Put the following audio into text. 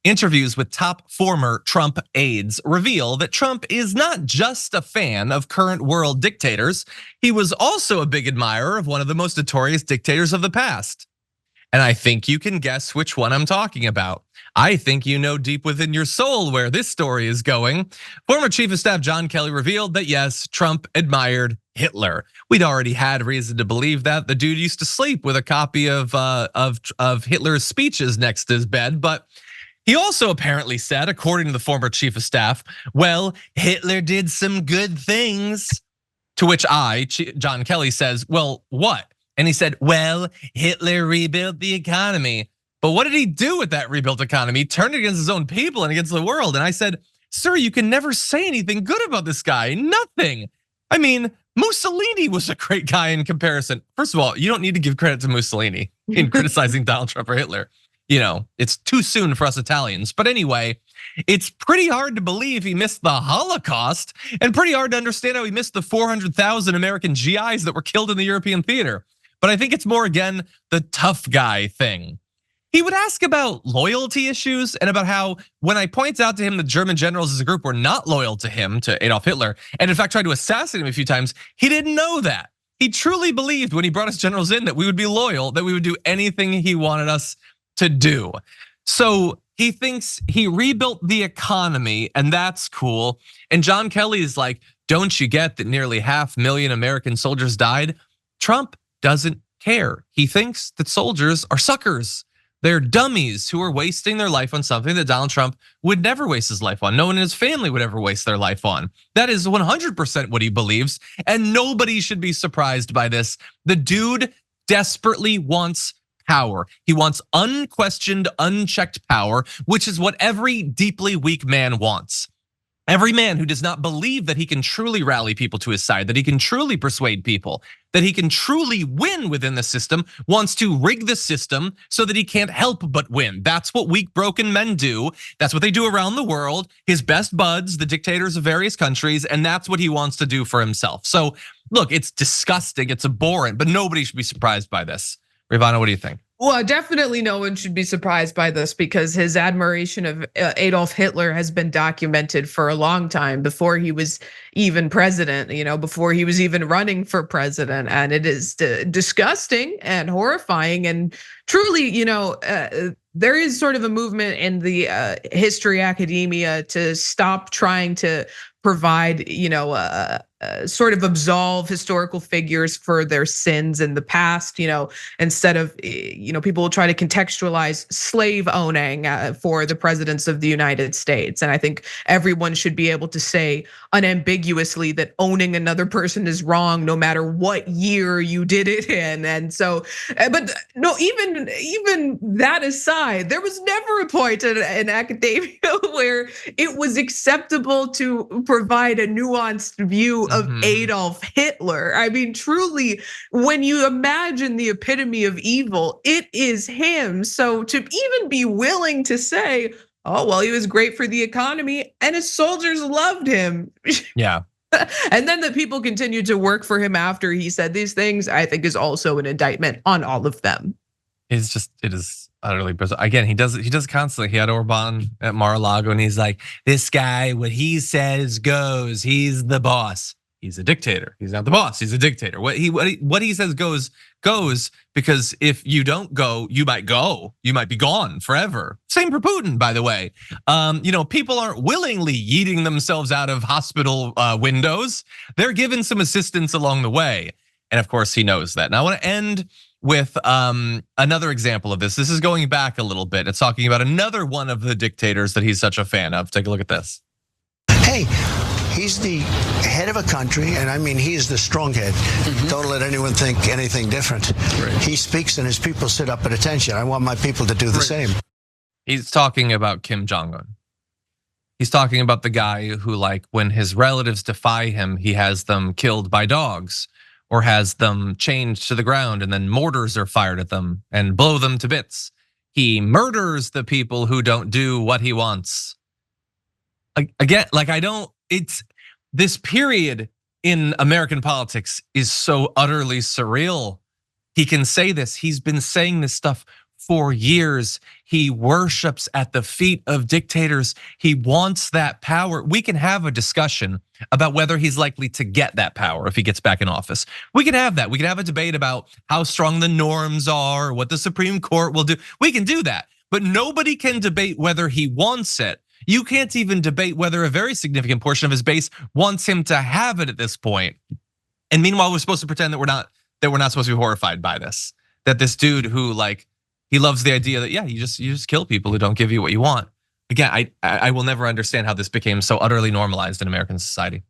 Interviews with top former Trump aides reveal that Trump is not just a fan of current world dictators, he was also a big admirer of one of the most notorious dictators of the past. And I think you can guess which one I'm talking about. I think you know deep within your soul where this story is going. Former Chief of Staff John Kelly revealed that yes, Trump admired Hitler. We'd already had reason to believe that. The dude used to sleep with a copy of Hitler's speeches next to his bed, but he also apparently said, according to the former Chief of Staff, well, Hitler did some good things. To which John Kelly says, well, what? And he said, well, Hitler rebuilt the economy. But what did he do with that rebuilt economy? He turned it against his own people and against the world. And I said, sir, you can never say anything good about this guy. Nothing. I mean, Mussolini was a great guy in comparison. First of all, you don't need to give credit to Mussolini in criticizing Donald Trump or Hitler. You know, it's too soon for us Italians. But anyway, it's pretty hard to believe he missed the Holocaust and pretty hard to understand how he missed the 400,000 American GIs that were killed in the European theater. But I think it's more, again, the tough guy thing. He would ask about loyalty issues and about how when I point out to him the German generals as a group were not loyal to him, to Adolf Hitler, and in fact tried to assassinate him a few times, he didn't know that. He truly believed when he brought his generals in that we would be loyal, that we would do anything he wanted us to do. So he thinks he rebuilt the economy and that's cool. And John Kelly is like, don't you get that nearly 500,000 American soldiers died? Trump doesn't care. He thinks that soldiers are suckers. They're dummies who are wasting their life on something that Donald Trump would never waste his life on. No one in his family would ever waste their life on. That is 100% what he believes, and nobody should be surprised by this. The dude desperately wants power. He wants unquestioned, unchecked power, which is what every deeply weak man wants. Every man who does not believe that he can truly rally people to his side, that he can truly persuade people, that he can truly win within the system, wants to rig the system so that he can't help but win. That's what weak, broken men do. That's what they do around the world. His best buds, the dictators of various countries, and that's what he wants to do for himself. So look, it's disgusting, it's abhorrent, but nobody should be surprised by this. Rivana, what do you think? Well, definitely no one should be surprised by this because his admiration of Adolf Hitler has been documented for a long time before he was even president, before he was even running for president. And it is disgusting and horrifying and truly, there is sort of a movement in the history academia to stop trying to provide, sort of absolve historical figures for their sins in the past, instead of, people will try to contextualize slave owning for the presidents of the United States. And I think everyone should be able to say unambiguously that owning another person is wrong, no matter what year you did it in. And so, but no, even that aside, there was never a point in academia where it was acceptable to provide a nuanced view of Adolf Hitler. I mean, truly, when you imagine the epitome of evil, it is him. So to even be willing to say, oh, well, he was great for the economy and his soldiers loved him. Yeah. And then the people continued to work for him after he said these things, I think is also an indictment on all of them. It is utterly bizarre. Again, he does it constantly. He had Orban at Mar-a-Lago and he's like, this guy, what he says goes, he's the boss. He's a dictator. He's not the boss. He's a dictator. What he says goes because if you don't go, you might go. You might be gone forever. Same for Putin, by the way. People aren't willingly yeeting themselves out of hospital windows. They're given some assistance along the way, and of course he knows that. Now I want to end with another example of this. This is going back a little bit. It's talking about another one of the dictators that he's such a fan of. Take a look at this. Hey. He's the head of a country, and I mean, he is the strong head. Don't let anyone think anything different. Right. He speaks and his people sit up at attention. I want my people to do the same. He's talking about Kim Jong-un. He's talking about the guy who, like, when his relatives defy him, he has them killed by dogs or has them chained to the ground and then mortars are fired at them and blow them to bits. He murders the people who don't do what he wants. Again, it's this period in American politics is so utterly surreal. He can say this. He's been saying this stuff for years. He worships at the feet of dictators. He wants that power. We can have a discussion about whether he's likely to get that power if he gets back in office. We can have that. We can have a debate about how strong the norms are, what the Supreme Court will do. We can do that, but nobody can debate whether he wants it. You can't even debate whether a very significant portion of his base wants him to have it at this point. And meanwhile, we're supposed to pretend that we're not supposed to be horrified by this. That this dude who he loves the idea that, yeah, you just kill people who don't give you what you want. Again, I will never understand how this became so utterly normalized in American society.